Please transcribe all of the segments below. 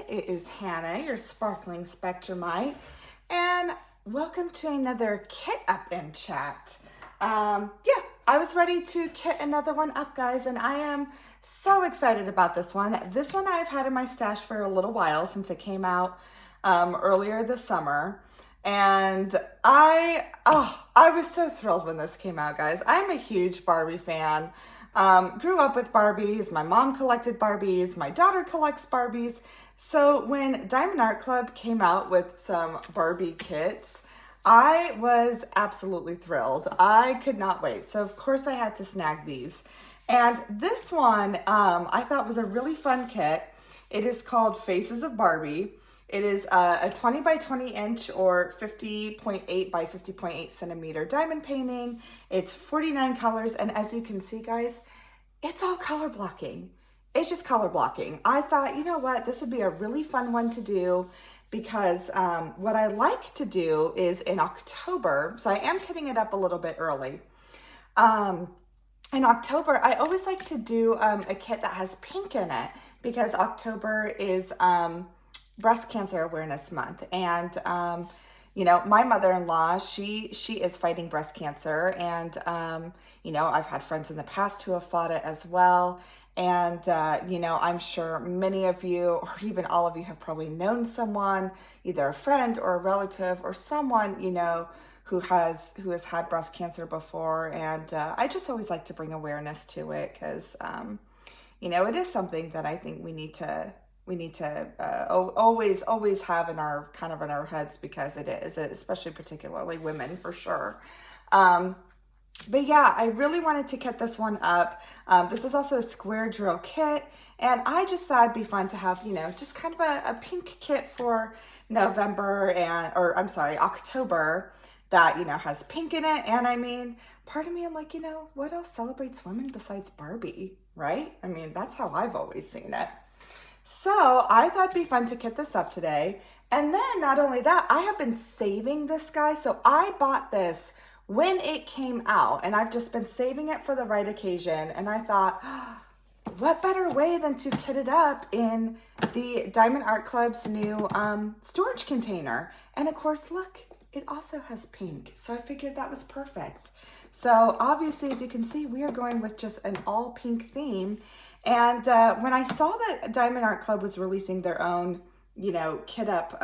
It is Hannah, your sparkling Spectrumite, and welcome to another kit up in chat. I was ready to kit another one up, guys, and I am so excited about this one. This one I've had in my stash for a little while since it came out earlier this summer, and I was so thrilled when this came out, guys. I'm a huge Barbie fan. Grew up with Barbies. My mom collected Barbies. My daughter collects Barbies. So when Diamond Art Club came out with some Barbie kits, I was absolutely thrilled. I could not wait. So of course I had to snag these. And this one I thought was a really fun kit. It is called Faces of Barbie. It is a 20 by 20 inch or 50.8 by 50.8 centimeter diamond painting. It's 49 colors, and as you can see, guys, it's all color blocking. It's just color blocking. I thought, you know what, this would be a really fun one to do because what I like to do is in October, so I am kitting it up a little bit early. In October, I always like to do a kit that has pink in it because October is Breast Cancer Awareness Month, and you know, my mother-in-law, she is fighting breast cancer, and you know, I've had friends in the past who have fought it as well, and you know, I'm sure many of you, or even all of you, have probably known someone, either a friend or a relative or someone, you know, who has had breast cancer before, and I just always like to bring awareness to it because you know, it is something that I think we need to always have in our in our heads, because it is, especially particularly women, for sure. But yeah, I really wanted to kit this one up. This is also a square drill kit, and I just thought it'd be fun to have, you know, just kind of a pink kit for November October that, you know, has pink in it. And I mean, part of me, I'm like, you know, what else celebrates women besides Barbie, right? I mean, that's how I've always seen it. So I thought it'd be fun to kit this up today. And then not only that, I have been saving this guy. So I bought this when it came out, and I've just been saving it for the right occasion. And I thought, what better way than to kit it up in the Diamond Art Club's new storage container. And of course, look, it also has pink. So I figured that was perfect. So obviously, as you can see, we are going with just an all pink theme. And when I saw that Diamond Art Club was releasing their own, you know, kit up,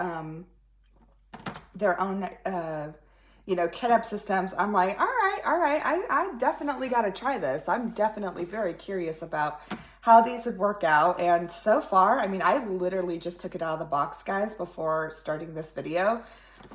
you know, kit up systems, I'm like, all right, I definitely got to try this. I'm definitely very curious about how these would work out. And so far, I mean, I literally just took it out of the box, guys, before starting this video.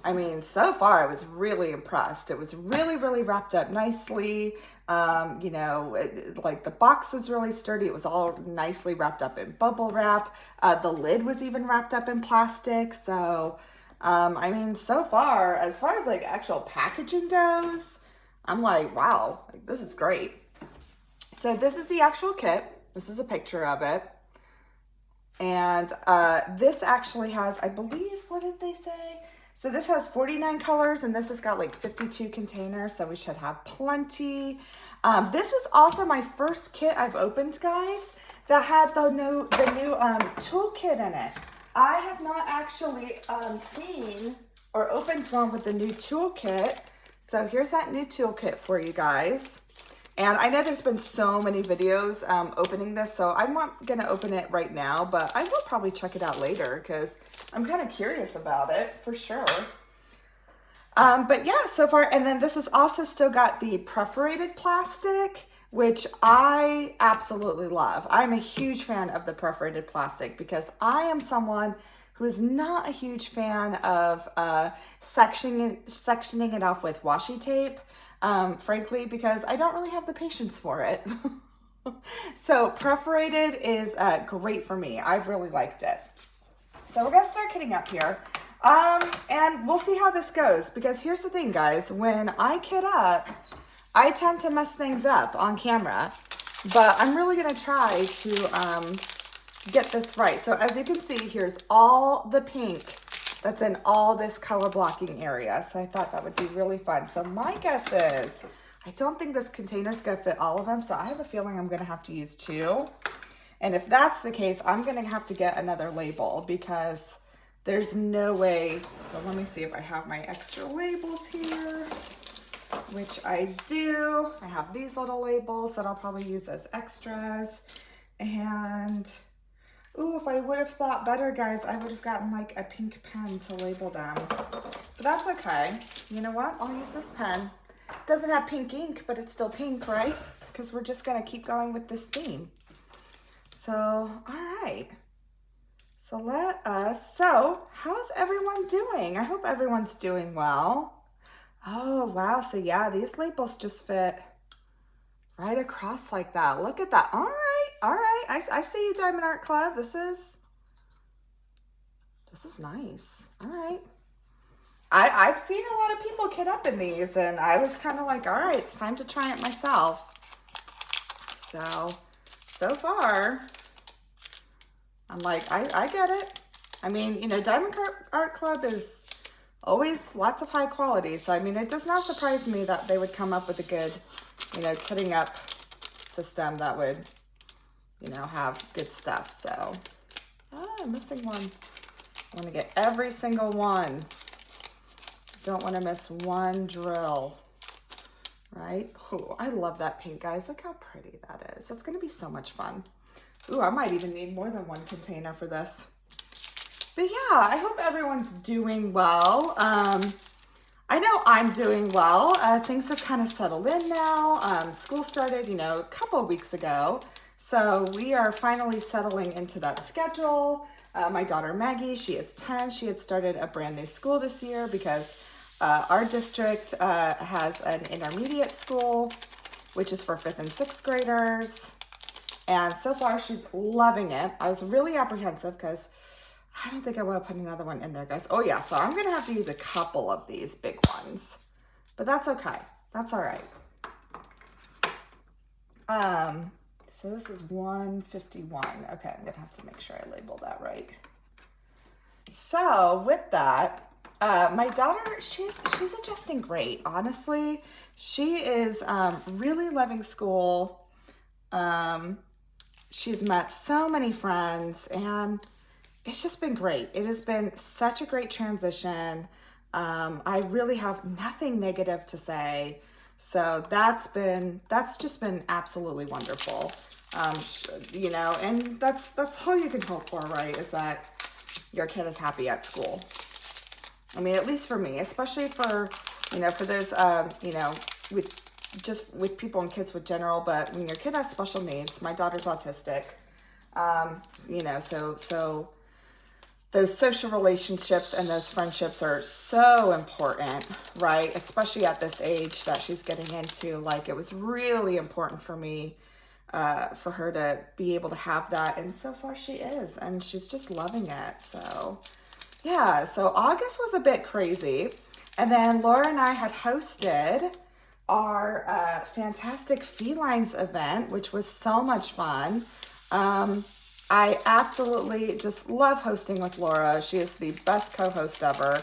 I mean, so far I was really impressed. It was really wrapped up nicely. You know, like the box was really sturdy. It was all nicely wrapped up in bubble wrap. The lid was even wrapped up in plastic. So, I mean, so far as like actual packaging goes, I'm like, wow, like, this is great. So this is the actual kit. This is a picture of it. And this actually has, I believe, what did they say? So this has 49 colors, and this has got like 52 containers, so we should have plenty. This was also my first kit I've opened, guys, that had the new toolkit in it. I have not actually seen or opened one with the new toolkit. So here's that new toolkit for you guys. And I know there's been so many videos opening this, so I'm not going to open it right now, but I will probably check it out later because I'm kind of curious about it for sure. But yeah, so far, and then this has also still got the perforated plastic, which I absolutely love. I'm a huge fan of the perforated plastic because I am someone who is not a huge fan of sectioning it off with washi tape. Frankly, because I don't really have the patience for it. So perforated is great for me. I've really liked it. So we're gonna start kitting up here. And we'll see how this goes, because here's the thing, guys. When I kit up, I tend to mess things up on camera, but I'm really gonna try to get this right. So as you can see, here's all the pink that's in all this color blocking area. So I thought that would be really fun. So my guess is, I don't think this container's gonna fit all of them, so I have a feeling I'm gonna have to use two. And if that's the case, I'm going to have to get another label because there's no way. So let me see if I have my extra labels here, which I do. I have these little labels that I'll probably use as extras. And, ooh, if I would have thought better, guys, I would have gotten like a pink pen to label them. But that's okay. You know what? I'll use this pen. It doesn't have pink ink, but it's still pink, right? Because we're just going to keep going with this theme. So, all right. So how's everyone doing? I hope everyone's doing well. Oh, wow. So yeah, these labels just fit right across like that. Look at that. All right. All right. I see you, Diamond Art Club. This is nice. All right. I've seen a lot of people kit up in these, and I was kind of like, all right, it's time to try it myself. So far, I'm like, I get it. I mean, you know, Diamond Art Club is always lots of high quality. So, I mean, it does not surprise me that they would come up with a good, you know, kitting up system that would, you know, have good stuff. So, I'm missing one. I want to get every single one. Don't want to miss one drill, right? Oh, I love that pink, guys. Look how pretty that is. It's going to be so much fun. Ooh, I might even need more than one container for this. But yeah, I hope everyone's doing well. I know I'm doing well. Things have kind of settled in now. School started, you know, a couple of weeks ago. So we are finally settling into that schedule. My daughter Maggie, she is 10. She had started a brand new school this year because our district has an intermediate school, which is for 5th and 6th graders. And so far, she's loving it. I was really apprehensive because I don't think I want to put another one in there, guys. Oh, yeah. So I'm going to have to use a couple of these big ones. But that's okay. That's all right. So this is 151. Okay, I'm going to have to make sure I label that right. So with that, my daughter, she's adjusting great, honestly. She is really loving school. She's met so many friends, and it's just been great. It has been such a great transition. I really have nothing negative to say. So that's just been absolutely wonderful. You know, and that's all you can hope for, right? Is that your kid is happy at school. I mean, at least for me, especially for, you know, for those, you know, with people and kids with general, but when your kid has special needs, my daughter's autistic, you know, so those social relationships and those friendships are so important, right? Especially at this age that she's getting into. Like, it was really important for me, for her to be able to have that. And so far she is, and she's just loving it. So yeah, so August was a bit crazy. And then Laura and I had hosted our Fantastic Felines event, which was so much fun. I absolutely just love hosting with Laura. She is the best co-host ever.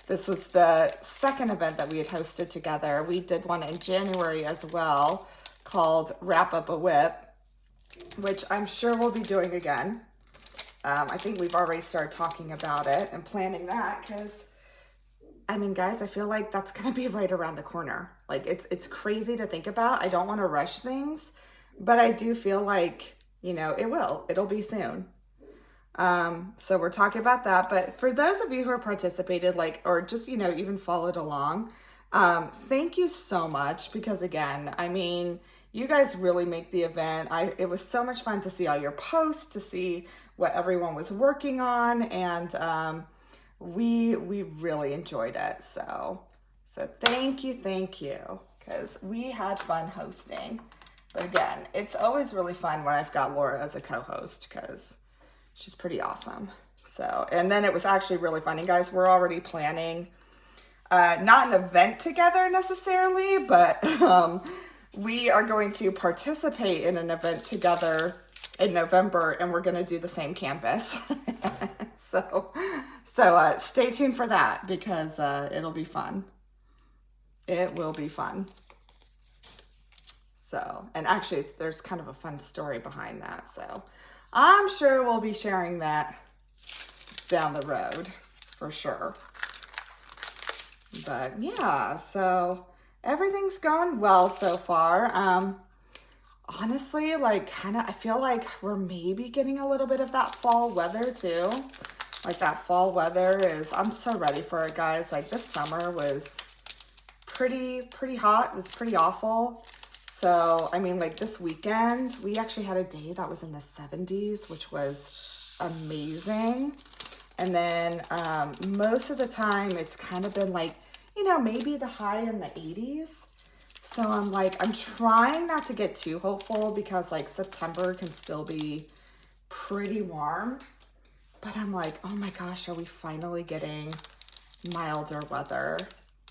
This was the second event that we had hosted together. We did one in January as well called Wrap Up a Whip, which I'm sure we'll be doing again. I think we've already started talking about it and planning that because, I mean, guys, I feel like that's going to be right around the corner. Like, it's crazy to think about. I don't want to rush things, but I do feel like, you know, it'll be soon. So we're talking about that. But for those of you who are participated, like, or just, you know, even followed along, thank you so much, because again, I mean, you guys really make the event. It was so much fun to see all your posts, to see what everyone was working on, and we really enjoyed it. So thank you, because we had fun hosting. But again, it's always really fun when I've got Laura as a co-host because she's pretty awesome. So, and then it was actually really funny, guys. We're already planning, not an event together necessarily, but we are going to participate in an event together in November, and we're going to do the same canvas. So stay tuned for that, because it'll be fun. It will be fun. So, and actually there's kind of a fun story behind that. So, I'm sure we'll be sharing that down the road for sure. But yeah, so everything's gone well so far. Honestly, like I feel like we're maybe getting a little bit of that fall weather too. Like that fall weather I'm so ready for it, guys. Like this summer was pretty hot. It was pretty awful. So, I mean, like this weekend, we actually had a day that was in the 70s, which was amazing. And then most of the time, it's kind of been like, maybe the high in the 80s. So I'm trying not to get too hopeful because like September can still be pretty warm. But I'm like, oh my gosh, are we finally getting milder weather?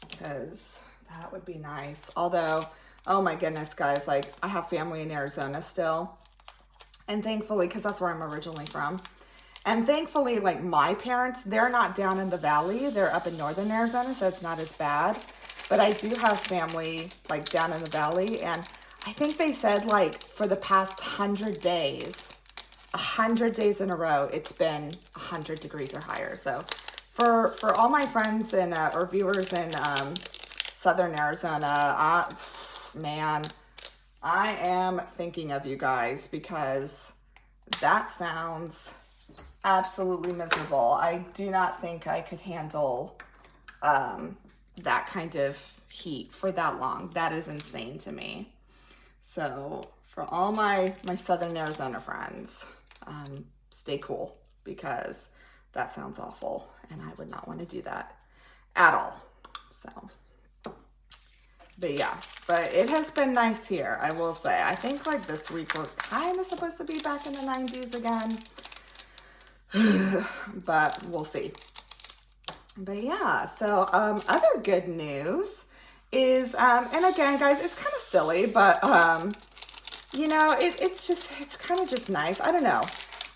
Because that would be nice. Although, oh my goodness, guys, like I have family in Arizona still. And thankfully, because that's where I'm originally from. And thankfully, like my parents, they're not down in the valley. They're up in northern Arizona, so it's not as bad. But I do have family like down in the valley. And I think they said like for the past 100 days in a row, it's been 100 degrees or higher. So for all my friends and or viewers in southern Arizona, man, I am thinking of you guys because that sounds absolutely miserable. I do not think I could handle that kind of heat for that long. That is insane to me. So for all my southern Arizona friends, stay cool because that sounds awful and I would not want to do that at all. So, but yeah, but it has been nice here, I will say. I think like this week we're kind of supposed to be back in the 90s again, but we'll see. But yeah, so other good news is, and again, guys, it's kind of silly, but it's kind of just nice. I don't know.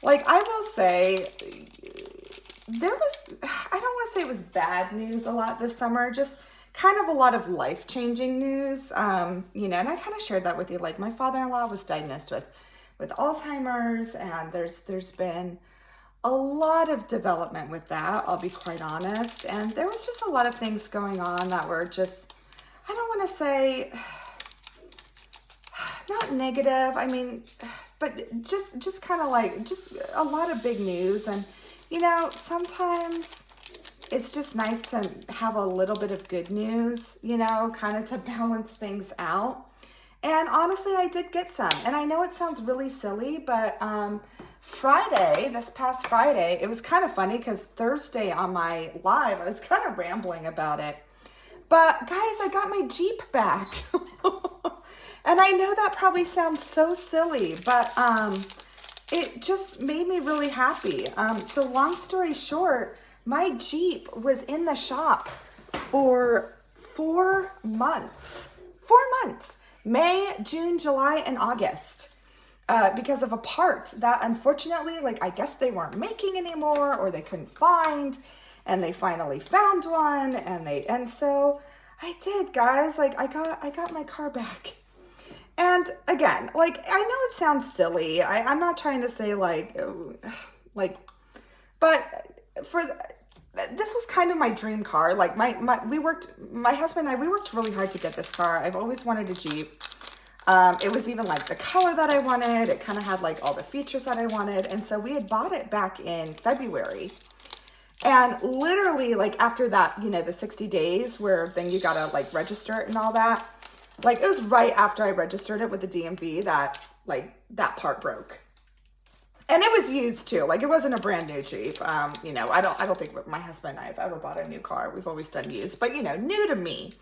Like I will say, I don't want to say it was bad news a lot this summer, just kind of a lot of life-changing news, and I kind of shared that with you. Like my father-in-law was diagnosed with Alzheimer's, and there's been a lot of development with that, I'll be quite honest. And there was just a lot of things going on that were just, I don't want to say, not negative, I mean, but just kind of like, just a lot of big news. And, sometimes it's just nice to have a little bit of good news, kind of to balance things out. And honestly, I did get some. And I know it sounds really silly, but this past Friday, it was kind of funny because Thursday on my live, I was kind of rambling about it. But guys, I got my Jeep back. And I know that probably sounds so silly, but it just made me really happy. So long story short, my Jeep was in the shop for 4 months. 4 months. May, June, July, and August. Because of a part that unfortunately, like I guess they weren't making anymore or they couldn't find, and they finally found one, and so I did, guys. Like I got my car back. And again, like I know it sounds silly. I'm not trying to say but this was kind of my dream car. Like my husband and I, we worked really hard to get this car. I've always wanted a Jeep. It was even like the color that I wanted. It kind of had like all the features that I wanted. And so we had bought it back in February. And literally like after that, the 60 days where then you gotta like register it and all that. Like it was right after I registered it with the DMV that like that part broke. And it was used too. Like it wasn't a brand new Jeep. I don't think my husband and I have ever bought a new car. We've always done used, but new to me.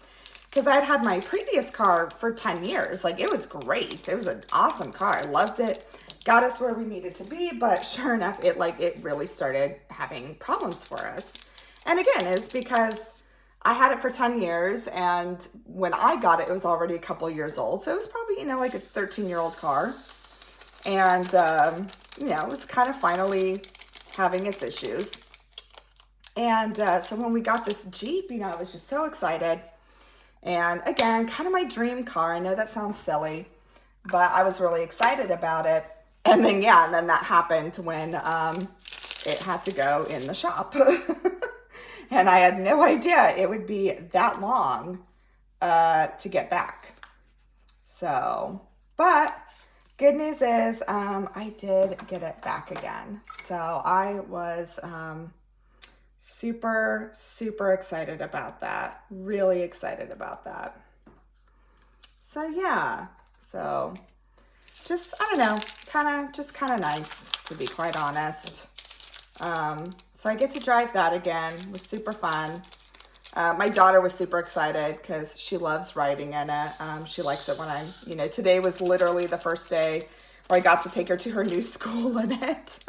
Because I'd had my previous car for 10 years. Like, it was great. It was an awesome car. I loved it. Got us where we needed to be. But sure enough, it really started having problems for us. And again, it's because I had it for 10 years. And when I got it, it was already a couple of years old. So it was probably, like a 13-year-old car. And, it was kind of finally having its issues. And so when we got this Jeep, I was just so excited. And again, kind of my dream car. I know that sounds silly, but I was really excited about it. And then, yeah, and then that happened when it had to go in the shop. And I had no idea it would be that long to get back. So, but good news is I did get it back again. So I was super, super excited about that. Really excited about that. So yeah, so just, I don't know, kind of nice, to be quite honest. So I get to drive that again. It was super fun. My daughter was super excited because she loves riding in it. She likes it when today was literally the first day where I got to take her to her new school in it.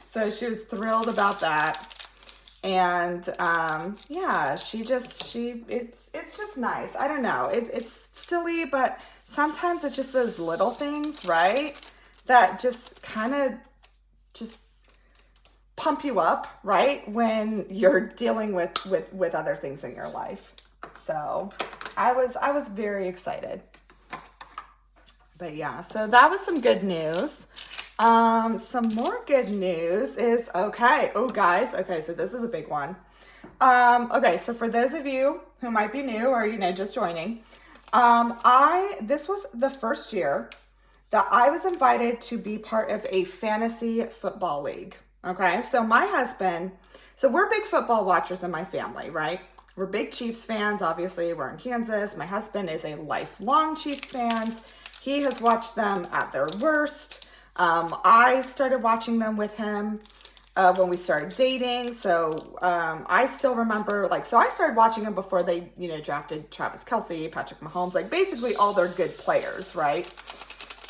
So she was thrilled about that. And yeah, it's just nice. I don't know. It's silly, but sometimes it's just those little things, right? That just kind of just pump you up, right? When you're dealing with other things in your life. So I was very excited. But yeah, so that was some good news. Some more good news is, okay. Oh, guys. Okay. So this is a big one. Okay. So for those of you who might be new or, just joining, this was the first year that I was invited to be part of a fantasy football league. Okay. So my husband, so we're big football watchers in my family, right? We're big Chiefs fans. Obviously we're in Kansas. My husband is a lifelong Chiefs fan. He has watched them at their worst. I started watching them with him when we started dating. So I still remember, so I started watching them before they, drafted Travis Kelce, Patrick Mahomes, basically all their good players, right?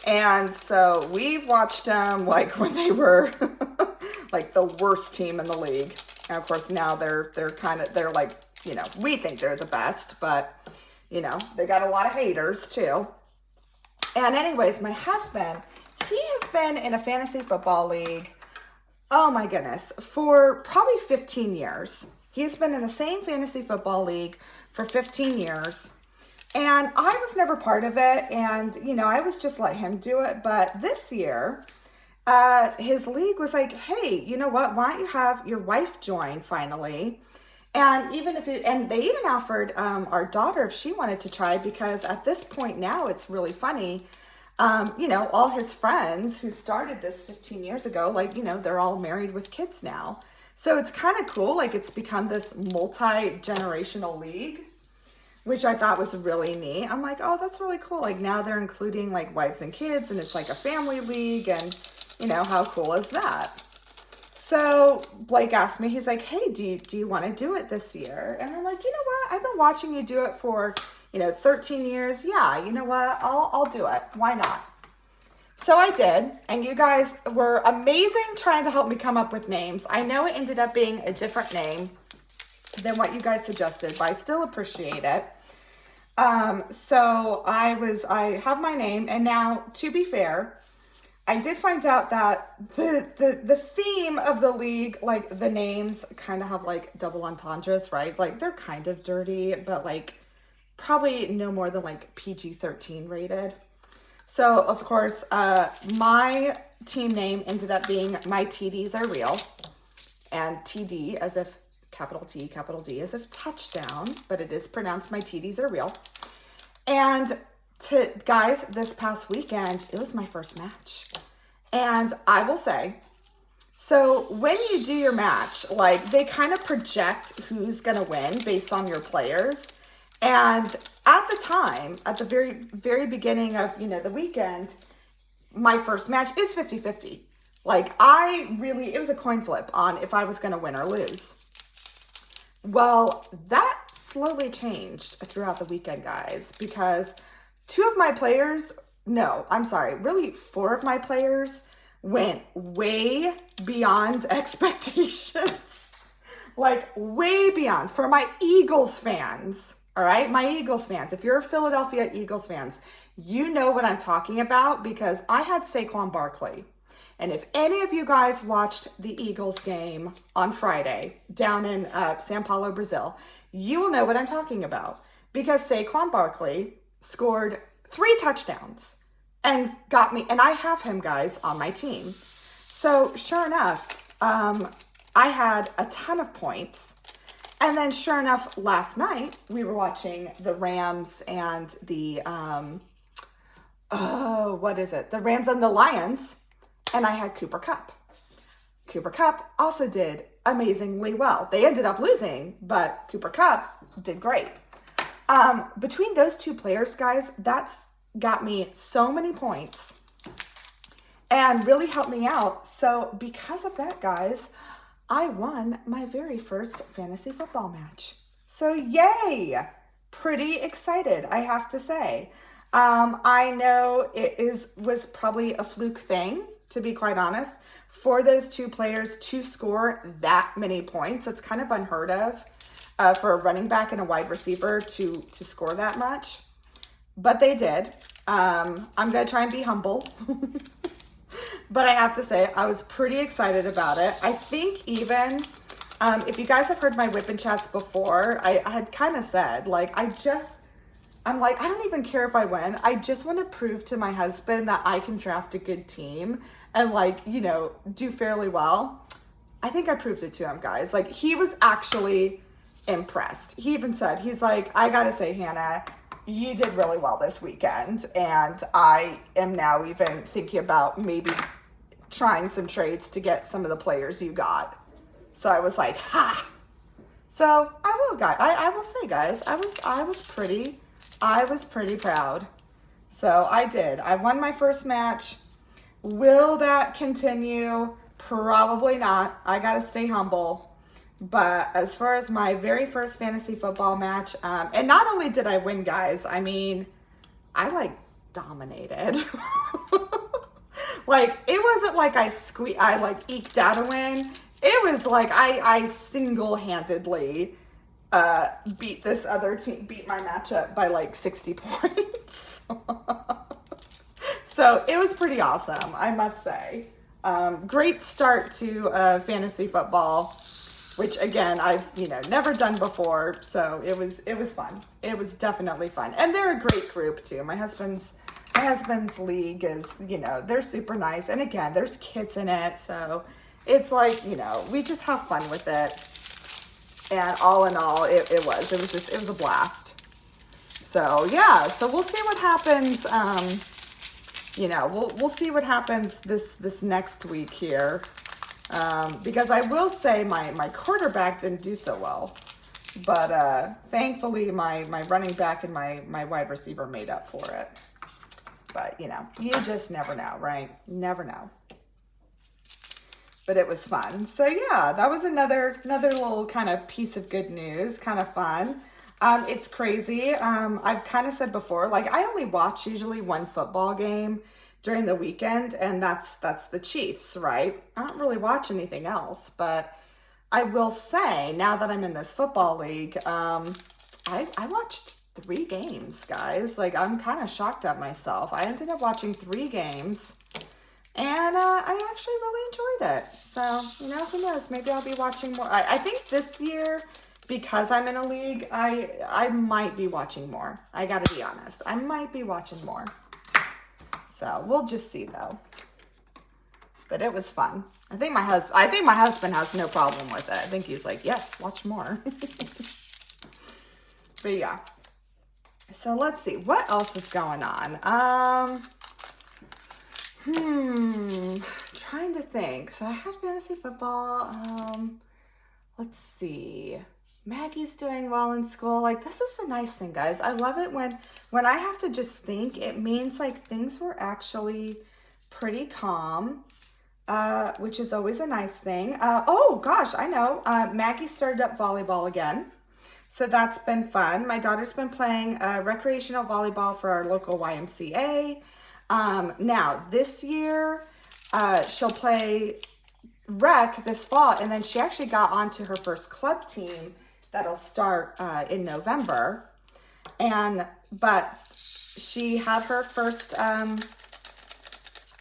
And so we've watched them when they were the worst team in the league. And of course now they're we think they're the best, but they got a lot of haters too. And anyways, my husband, he has been in a fantasy football league, oh my goodness, for probably 15 years. He's been in the same fantasy football league for 15 years. And I was never part of it. And, I was just let him do it. But this year, his league was like, hey, you know what? Why don't you have your wife join finally? And they even offered our daughter if she wanted to try, because at this point now it's really funny. All his friends who started this 15 years ago, they're all married with kids now. So it's kind of cool. It's become this multi-generational league, which I thought was really neat. I'm like, oh, that's really cool. Now they're including wives and kids, and it's a family league, and how cool is that? So Blake asked me, he's like, hey, do you want to do it this year? And I'm like, you know what? I've been watching you do it for 13 years. Yeah, you know what? I'll do it. Why not? So I did. And you guys were amazing trying to help me come up with names. I know it ended up being a different name than what you guys suggested, but I still appreciate it. So I have my name, and now, to be fair, I did find out that the theme of the league, the names kind of have double entendres, right? They're kind of dirty, but probably no more than PG-13 rated. So of course, my team name ended up being My TDs Are Real, and TD as if capital T, capital D as if touchdown, but it is pronounced My TDs Are Real. And guys, this past weekend, it was my first match. And I will say, so when you do your match, they kind of project who's going to win based on your players. And at the time, at the very, very beginning of, the weekend, my first match is 50-50. It was a coin flip on if I was going to win or lose. Well, that slowly changed throughout the weekend, guys, because really 4 of my players went way beyond expectations. Way beyond. For my Eagles fans, all right? My Eagles fans, if you're a Philadelphia Eagles fans, you know what I'm talking about, because I had Saquon Barkley. And if any of you guys watched the Eagles game on Friday down in Sao Paulo, Brazil, you will know what I'm talking about, because Saquon Barkley scored 3 touchdowns and got me, and I have him, guys, on my team. So sure enough, I had a ton of points. And then sure enough, last night we were watching the Rams and the, the Rams and the Lions, and I had Cooper Kupp. Cooper Kupp also did amazingly well. They ended up losing, but Cooper Kupp did great. Between those two players, guys, that's got me so many points and really helped me out. So because of that, guys, I won my very first fantasy football match. So yay! Pretty excited, I have to say. I know was probably a fluke thing, to be quite honest, for those two players to score that many points. It's kind of unheard of for a running back and a wide receiver to score that much, but they did. I'm going to try and be humble. But I have to say, I was pretty excited about it. I think even, if you guys have heard my Whip and Chats before, I had kind of said, like, I'm like, I don't even care if I win. I just want to prove to my husband that I can draft a good team and, like, you know, do fairly well. I think I proved it to him, guys. Like, he was actually impressed. He even said, he's like, I got to say, Hannah, you did really well this weekend, and I am now even thinking about maybe trying some trades to get some of the players you got. So I was like, ha! So I will say, guys, I was pretty proud. So I did. I won my first match. Will that continue? Probably not. I gotta stay humble. But as far as my very first fantasy football match, and not only did I win, guys, I mean, I like dominated. Like, it wasn't like I like eked out a win. It was like I single-handedly beat this other team, beat my matchup by like 60 points. So it was pretty awesome, I must say. Great start to fantasy football, which again, I've, never done before. So it was fun. It was definitely fun. And they're a great group too. My husband's league is, they're super nice. And again, there's kids in it. So it's like, we just have fun with it. And all in all, it was a blast. So yeah, so we'll see what happens. We'll see what happens this next week here. Because I will say my quarterback didn't do so well, but thankfully my running back and my wide receiver made up for it. But you just never know, right? Never know. But it was fun. So yeah, that was another little kind of piece of good news, kind of fun. It's crazy. I've kind of said before, like, I only watch usually one football game during the weekend, and that's the Chiefs, right? I don't really watch anything else, but I will say, now that I'm in this football league, I watched 3 games, guys. Like, I'm kind of shocked at myself. I ended up watching 3 games, and I actually really enjoyed it. So, who knows? Maybe I'll be watching more. I think this year, because I'm in a league, I might be watching more. I gotta be honest. I might be watching more. So we'll just see, though. But it was fun. I think my husband has no problem with it. I think he's like, yes, watch more. But yeah. So let's see. What else is going on? Trying to think. So I had fantasy football. Let's see. Maggie's doing well in school. Like, this is a nice thing, guys. I love it when I have to just think. It means like things were actually pretty calm, which is always a nice thing. Oh gosh, I know. Maggie started up volleyball again. So that's been fun. My daughter's been playing recreational volleyball for our local YMCA. Now this year, she'll play rec this fall, and then she actually got onto her first club team that'll start in November. But she had her first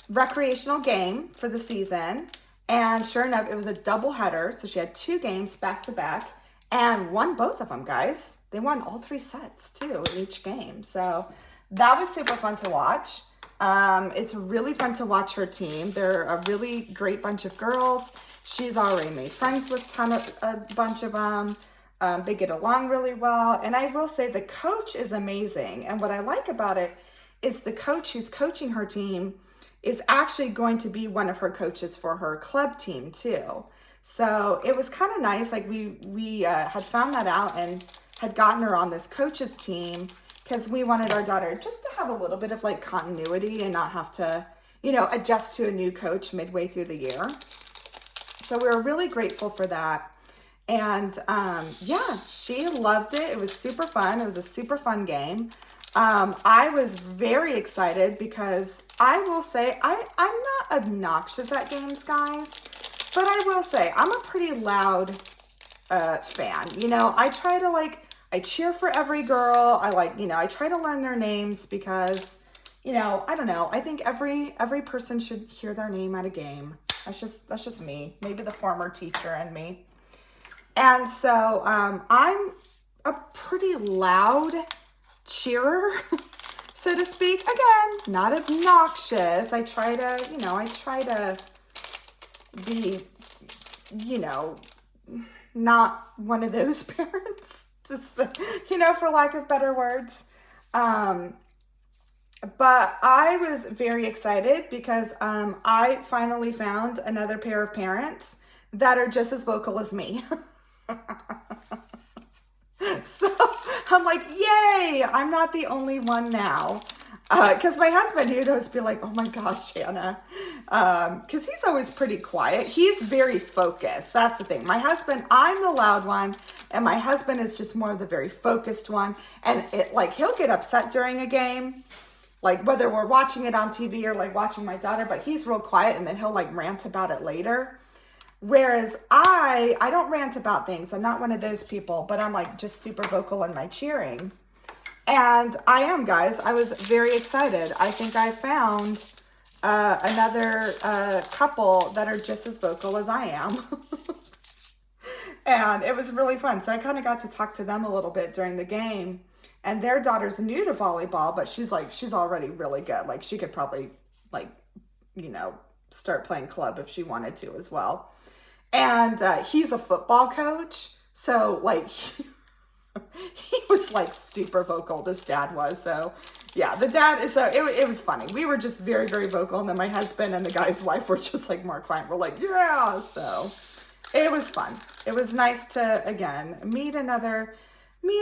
recreational game for the season, and sure enough, it was a doubleheader. So she had 2 games back to back and won both of them, guys. They won all 3 sets too in each game. So that was super fun to watch. It's really fun to watch her team. They're a really great bunch of girls. She's already made friends with a bunch of them. They get along really well. And I will say the coach is amazing. And what I like about it is the coach who's coaching her team is actually going to be one of her coaches for her club team too. So it was kind of nice. Like we had found that out and had gotten her on this coach's team because we wanted our daughter just to have a little bit of like continuity and not have to, you know, adjust to a new coach midway through the year. So we were really grateful for that. And yeah, she loved it. It was super fun. It was a super fun game. I was very excited because I will say I'm not obnoxious at games, guys, but I will say I'm a pretty loud fan. You know, I try to I cheer for every girl. I try to learn their names because, you know, I don't know. I think every person should hear their name at a game. That's just me. Maybe the former teacher in me. And so I'm a pretty loud cheerer, so to speak. Again, not obnoxious. I try to be, you know, not one of those parents, just, you know, for lack of better words. But I was very excited because I finally found another pair of parents that are just as vocal as me. So I'm like, yay, I'm not the only one now. Because my husband, he would always be like, oh my gosh, Hannah. Because he's always pretty quiet. He's very focused. That's the thing. My husband, I'm the loud one, and my husband is just more of the very focused one. And he'll get upset during a game, like whether we're watching it on TV or like watching my daughter, but he's real quiet, and then he'll like rant about it later. Whereas I don't rant about things. I'm not one of those people, but I'm like just super vocal in my cheering. And I am, guys. I was very excited. I think I found another couple that are just as vocal as I am. And it was really fun. So I kind of got to talk to them a little bit during the game. And their daughter's new to volleyball, but she's already really good. Like she could probably start playing club if she wanted to as well. And he's a football coach. So he was like super vocal. This dad was. So yeah, the dad is, it was funny. We were just very, very vocal. And then my husband and the guy's wife were just like more quiet. We're like, yeah. So it was fun. It was nice to, again, meet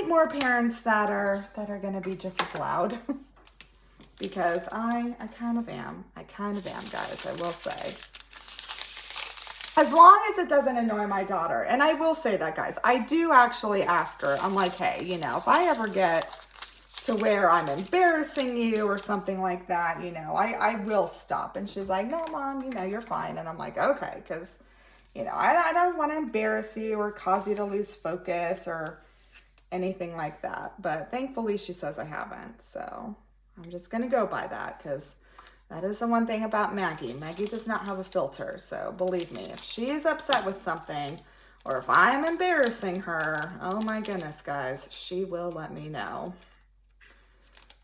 more parents that are going to be just as loud. Because I kind of am. Guys, I will say. As long as it doesn't annoy my daughter. And I will say that, guys. I do actually ask her. I'm like, hey, you know, if I ever get to where I'm embarrassing you or something like that, you know, I will stop. And she's like, no, Mom, you know, you're fine. And I'm like, okay, because, you know, I don't want to embarrass you or cause you to lose focus or anything like that. But thankfully, she says I haven't. So I'm just going to go by that because that is the one thing about Maggie. Maggie does not have a filter. So believe me, if she is upset with something or if I'm embarrassing her, oh my goodness, guys, she will let me know.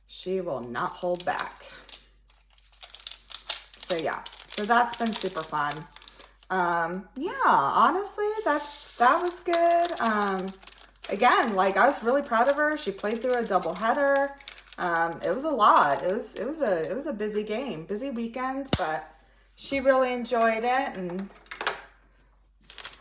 She will not hold back. So yeah, so that's been super fun. Yeah, honestly, that was good. Again, like I was really proud of her. She played through a doubleheader. It was a lot. It was a busy game, busy weekend, but she really enjoyed it. And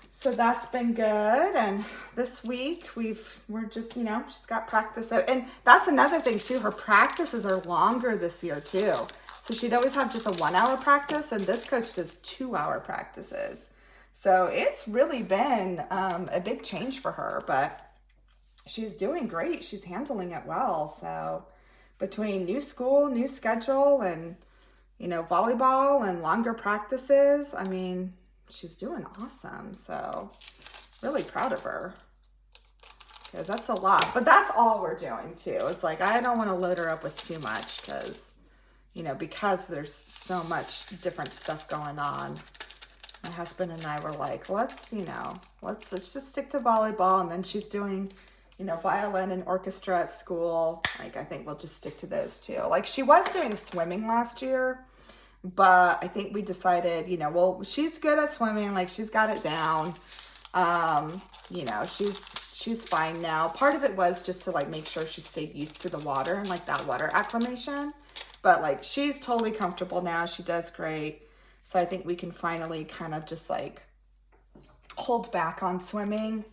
so that's been good. And this week we're just, you know, she's got practice. And that's another thing too. Her practices are longer this year too. So she'd always have just a 1 hour practice, and this coach does 2 hour practices. So it's really been a big change for her, but she's doing great. She's handling it well. So between new school, new schedule, and, you know, volleyball and longer practices, I mean, she's doing awesome. So really proud of her because that's a lot. But that's all we're doing too. It's like I don't want to load her up with too much because, you know, because there's so much different stuff going on. My husband and I were like, let's just stick to volleyball. And then she's doing, you know, violin and orchestra at school. Like, I think we'll just stick to those two. Like, she was doing swimming last year, but I think we decided, you know, well, she's good at swimming. Like, she's got it down. You know, she's fine now. Part of it was just to like make sure she stayed used to the water and like that water acclimation. But like, she's totally comfortable now. She does great. So I think we can finally kind of just like hold back on swimming.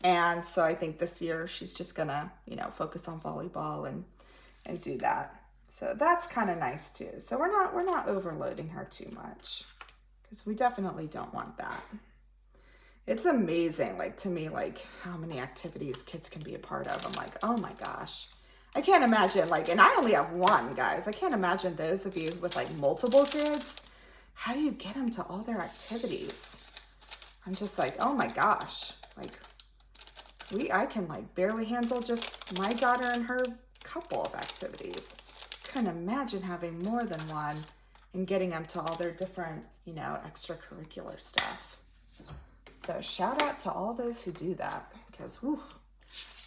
And so I think this year she's just gonna, you know, focus on volleyball and do that. So that's kind of nice too. So we're not overloading her too much, because we definitely don't want that. It's amazing, like, to me, like, how many activities kids can be a part of. I'm like, oh my gosh. I can't imagine, like, and I only have one, guys. I can't imagine those of you with, like, multiple kids. How do you get them to all their activities? I'm just like, oh my gosh. Like, I can, like, barely handle just my daughter and her couple of activities. Couldn't imagine having more than one and getting them to all their different, you know, extracurricular stuff. So shout out to all those who do that, because whew,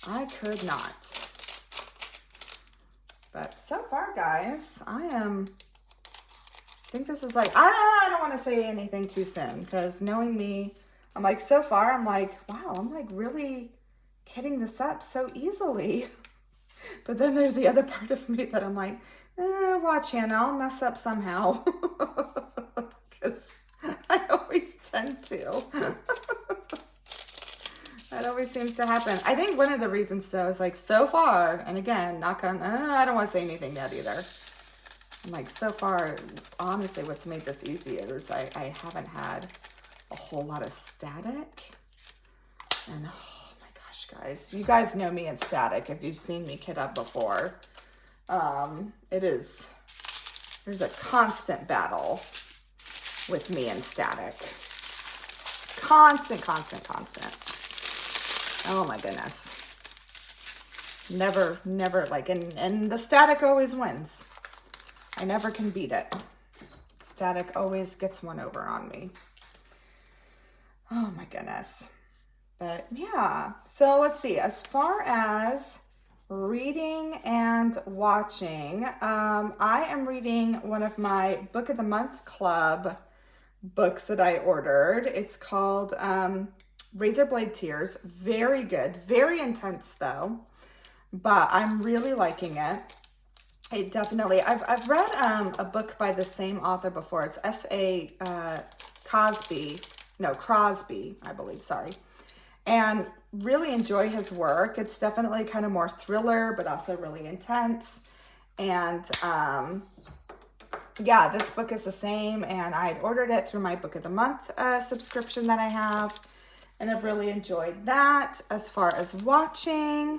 I could not. But so far, guys, I think this is like, I don't want to say anything too soon, because knowing me, I'm like, so far, I'm like, wow, I'm like really getting this up so easily. But then there's the other part of me that I'm like, watch Hannah, I'll mess up somehow. Because I always tend to. That always seems to happen. I think one of the reasons, though, is like so far, and again, knock on, I don't want to say anything yet either. I'm like, so far, honestly, what's made this easier is I haven't had a whole lot of static. And oh my gosh, guys, you guys know me in static if you've seen me kid up before. There's a constant battle with me and static. Constant. Oh my goodness. Never, like, and the static always wins. I never can beat it. Static always gets one over on me. Oh my goodness. But yeah, so let's see. As far as reading and watching, I am reading one of my Book of the Month Club books that I ordered. It's called Razor Blade Tears. Very good. Very intense though, but I'm really liking it. It definitely, I've read a book by the same author before. It's S.A. Crosby, I believe, sorry. And really enjoy his work. It's definitely kind of more thriller, but also really intense. And yeah, this book is the same, and I had ordered it through my Book of the Month subscription that I have, and I've really enjoyed that. As far as watching,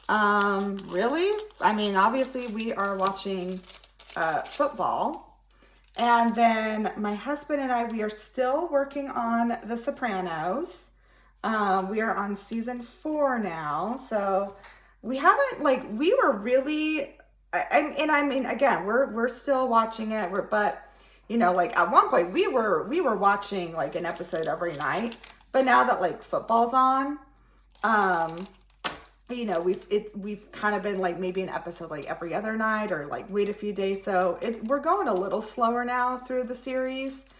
really, I mean, obviously we are watching football, and then my husband and I, we are still working on The Sopranos. We are on season 4 now, so we haven't, like, we were really, I mean, again, we're still watching it, but, you know, like, at one point, we were watching, like, an episode every night, but now that, like, football's on, you know, we've kind of been, like, maybe an episode, like, every other night, or, like, wait a few days, so we're going a little slower now through the series,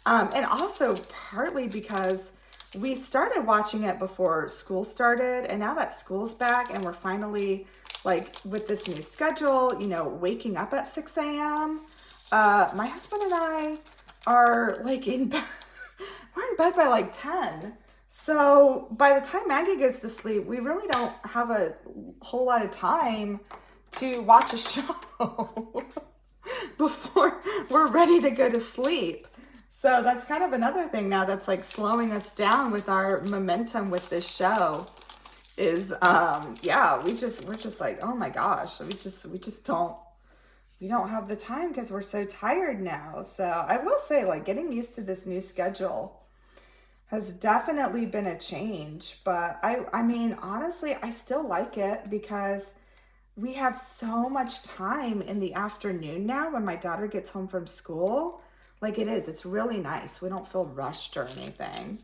and also partly because we started watching it before school started, and now that school's back and we're finally, like, with this new schedule, you know, waking up at 6 a.m., my husband and I are, like, in bed. We're in bed by, like, 10. So by the time Maggie goes to sleep, we really don't have a whole lot of time to watch a show before we're ready to go to sleep. So that's kind of another thing now that's, like, slowing us down with our momentum with this show is, yeah, we're just like, oh my gosh, we don't have the time because we're so tired now. So I will say, like, getting used to this new schedule has definitely been a change, but I mean, honestly, I still like it because we have so much time in the afternoon now when my daughter gets home from school. Like, it's really nice. We don't feel rushed or anything.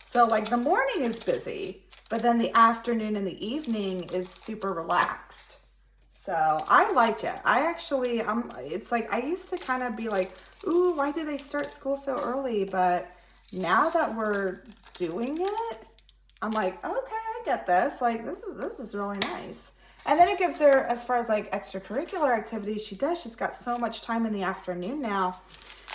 So, like, the morning is busy, but then the afternoon and the evening is super relaxed. So I like it. I actually, it's like, I used to kind of be like, ooh, why do they start school so early? But now that we're doing it, I'm like, okay, I get this. Like, this is really nice. And then it gives her, as far as like extracurricular activities, she's got so much time in the afternoon now.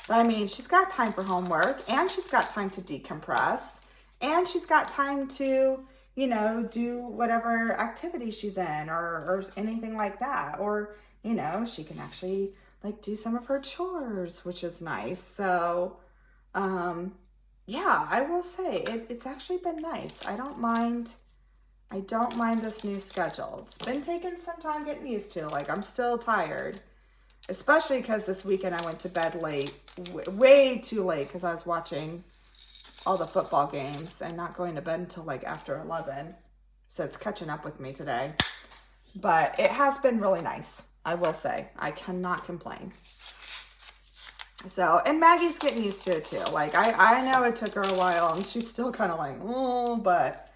I mean, she's got time for homework, and she's got time to decompress, and she's got time to, you know, do whatever activity she's in, or anything like that. Or, you know, she can actually like do some of her chores, which is nice. So, yeah, I will say it's actually been nice. I don't mind this new schedule. It's been taking some time getting used to. Like, I'm still tired, especially because this weekend I went to bed late, way too late, because I was watching all the football games and not going to bed until like after 11. So it's catching up with me today. But it has been really nice, I will say. I cannot complain. So, and Maggie's getting used to it too. Like, I know it took her a while, and she's still kind of like, oh, but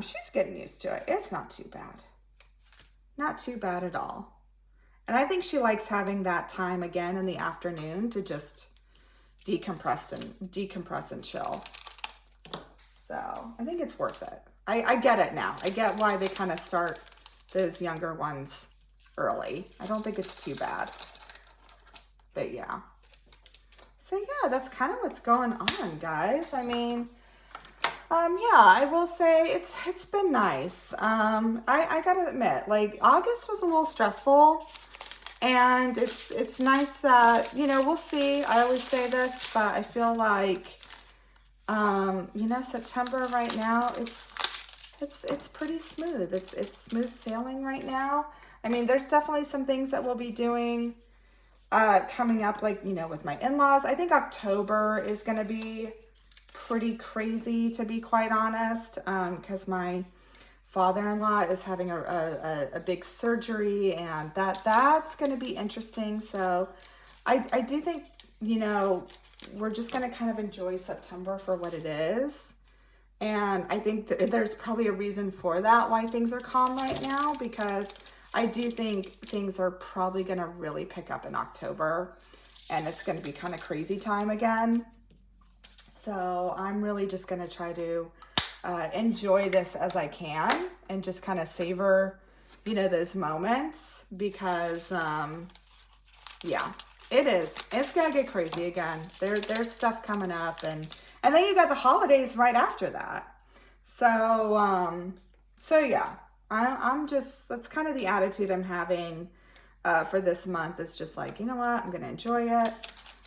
she's getting used to it. It's not too bad. Not too bad at all. And I think she likes having that time again in the afternoon to just decompress and chill. So I think it's worth it. I get it now. I get why they kind of start those younger ones early. I don't think it's too bad. But yeah. So yeah, that's kind of what's going on, guys. I mean, yeah, I will say it's been nice. I gotta admit, like, August was a little stressful, and it's nice that, you know, we'll see. I always say this, but I feel like, you know, September right now, it's pretty smooth. It's smooth sailing right now. I mean, there's definitely some things that we'll be doing coming up, like, you know, with my in-laws. I think October is going to be pretty crazy, to be quite honest, because my father-in-law is having a big surgery, and that's going to be interesting. So I do think, you know, we're just going to kind of enjoy September for what it is. And I think there's probably a reason for that, why things are calm right now, because I do think things are probably going to really pick up in October, and it's going to be kind of crazy time again. So I'm really just going to try to enjoy this as I can, and just kind of savor, you know, those moments, because, yeah, it is. It's going to get crazy again. There's stuff coming up, and then you got the holidays right after that. So, so yeah, I'm just, that's kind of the attitude I'm having for this month. Is just like, you know what, I'm going to enjoy it.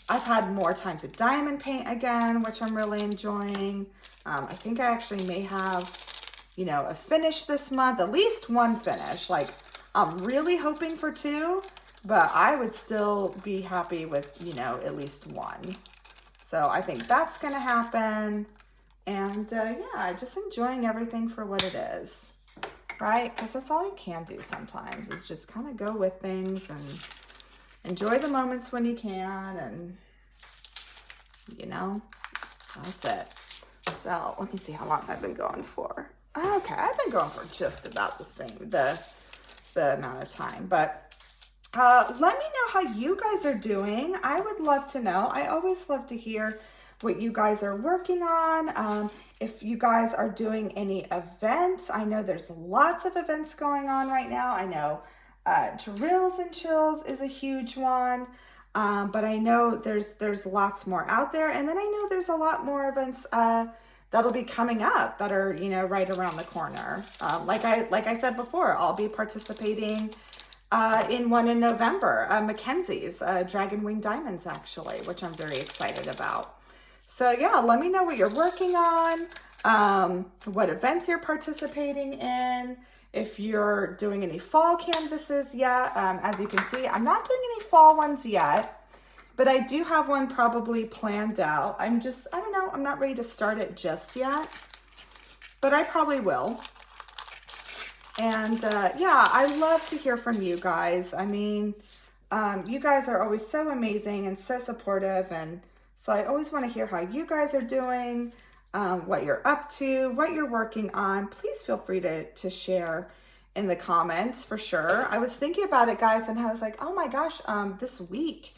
I've had more time to diamond paint again, which I'm really enjoying. I think I actually may have, you know, a finish this month, at least one finish. Like, I'm really hoping for 2, but I would still be happy with, you know, at least 1. So I think that's going to happen. And yeah, just enjoying everything for what it is, right? Because that's all you can do sometimes, is just kind of go with things and enjoy the moments when you can. And, you know, that's it. So let me see how long I've been going for. Okay, I've been going for just about the same, the amount of time. But let me know how you guys are doing. I would love to know. I always love to hear what you guys are working on. If you guys are doing any events, I know there's lots of events going on right now. I know Drills and Chills is a huge one, but I know there's lots more out there. And then I know there's a lot more events that'll be coming up that are, you know, right around the corner. Like I said before, I'll be participating in one in November, Mackenzie's Dragon Wing Diamonds, actually, which I'm very excited about. So yeah, let me know what you're working on, what events you're participating in, if you're doing any fall canvases yet. As you can see, I'm not doing any fall ones yet, but I do have one probably planned out. I don't know, I'm not ready to start it just yet, but I probably will. And yeah, I love to hear from you guys. I mean, you guys are always so amazing and so supportive, and so I always want to hear how you guys are doing. what you're up to, what you're working on. Please feel free to share in the comments for sure. I was thinking about it, guys, and I was like, oh my gosh, this week,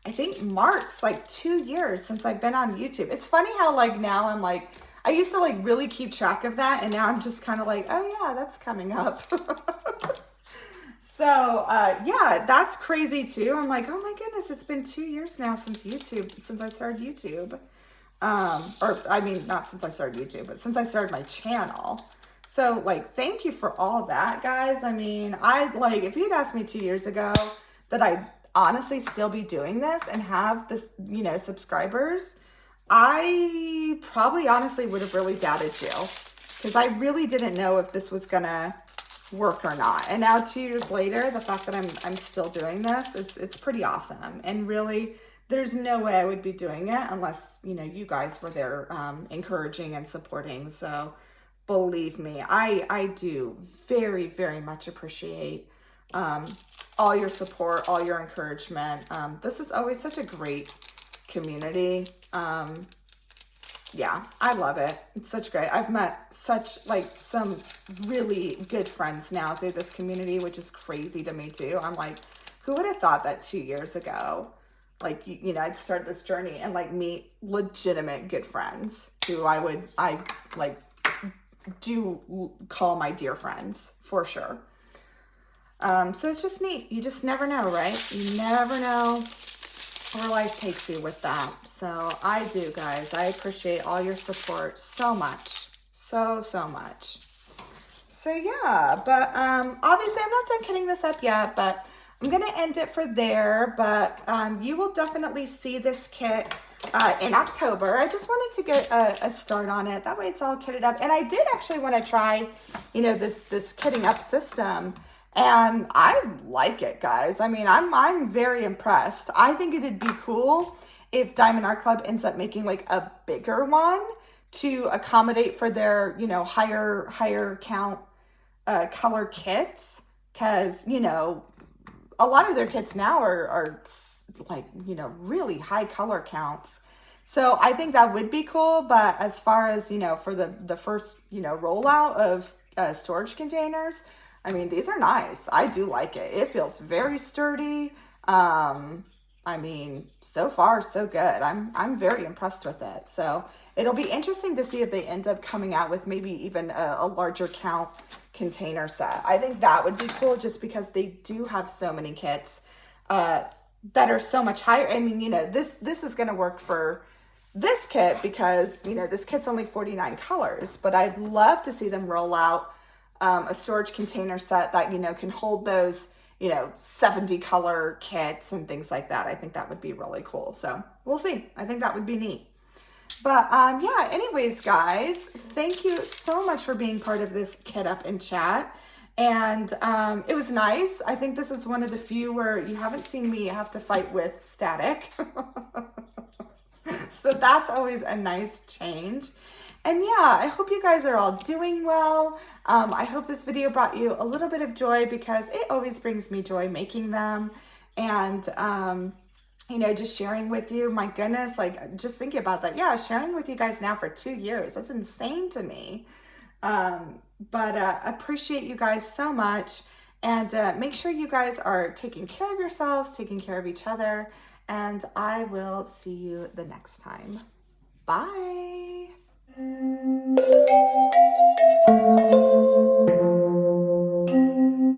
I think marks like 2 years since I've been on YouTube. It's funny how like now I'm like, I used to like really keep track of that, and now I'm just kind of like, oh yeah, that's coming up. So yeah, that's crazy too. I'm like, oh my goodness, it's been 2 years now since I started YouTube. Or I mean, not since I started YouTube, but since I started my channel. So like, thank you for all that, guys. I mean, if you'd asked me 2 years ago that I'd honestly still be doing this and have this, you know, subscribers, I probably honestly would have really doubted you, because I really didn't know if this was gonna work or not. And now 2 years later, the fact that I'm still doing this, it's pretty awesome. And really, there's no way I would be doing it unless, you know, you guys were there encouraging and supporting. So believe me, I do very, very much appreciate all your support, all your encouragement. This is always such a great community. Yeah, I love it. It's such great. I've met some really good friends now through this community, which is crazy to me too. I'm like, who would have thought that 2 years ago, like, you know, I'd start this journey and like meet legitimate good friends who I like do call my dear friends for sure. So it's just neat. You just never know, right? You never know where life takes you with that. So I do, guys. I appreciate all your support so much. So much. So yeah, but obviously I'm not done kitting this up yet, but I'm going to end it for there. But you will definitely see this kit in October. I just wanted to get a start on it. That way it's all kitted up. And I did actually want to try, you know, this kitting up system. And I like it, guys. I mean, I'm very impressed. I think it'd be cool if Diamond Art Club ends up making like a bigger one to accommodate for their, you know, higher count color kits. Because, you know, a lot of their kits now are like, you know, really high color counts. So I think that would be cool. But as far as, you know, for the first, you know, rollout of storage containers, I mean, these are nice. I do like it. It feels very sturdy. I mean, so far, so good. I'm very impressed with it. So it'll be interesting to see if they end up coming out with maybe even a larger count container set. I think that would be cool just because they do have so many kits that are so much higher. I mean, you know, this is going to work for this kit because, you know, this kit's only 49 colors, but I'd love to see them roll out a storage container set that, you know, can hold those, you know, 70 color kits and things like that. I think that would be really cool. So we'll see. I think that would be neat. But yeah, anyways, guys, thank you so much for being part of this Kit Up and Chat. And it was nice. I think this is one of the few where you haven't seen me have to fight with static. So that's always a nice change. And yeah, I hope you guys are all doing well. I hope this video brought you a little bit of joy because it always brings me joy making them. And, you know, just sharing with you, my goodness, like just thinking about that. Yeah, sharing with you guys now for 2 years. That's insane to me. But appreciate you guys so much. And make sure you guys are taking care of yourselves, taking care of each other. And I will see you the next time. Bye.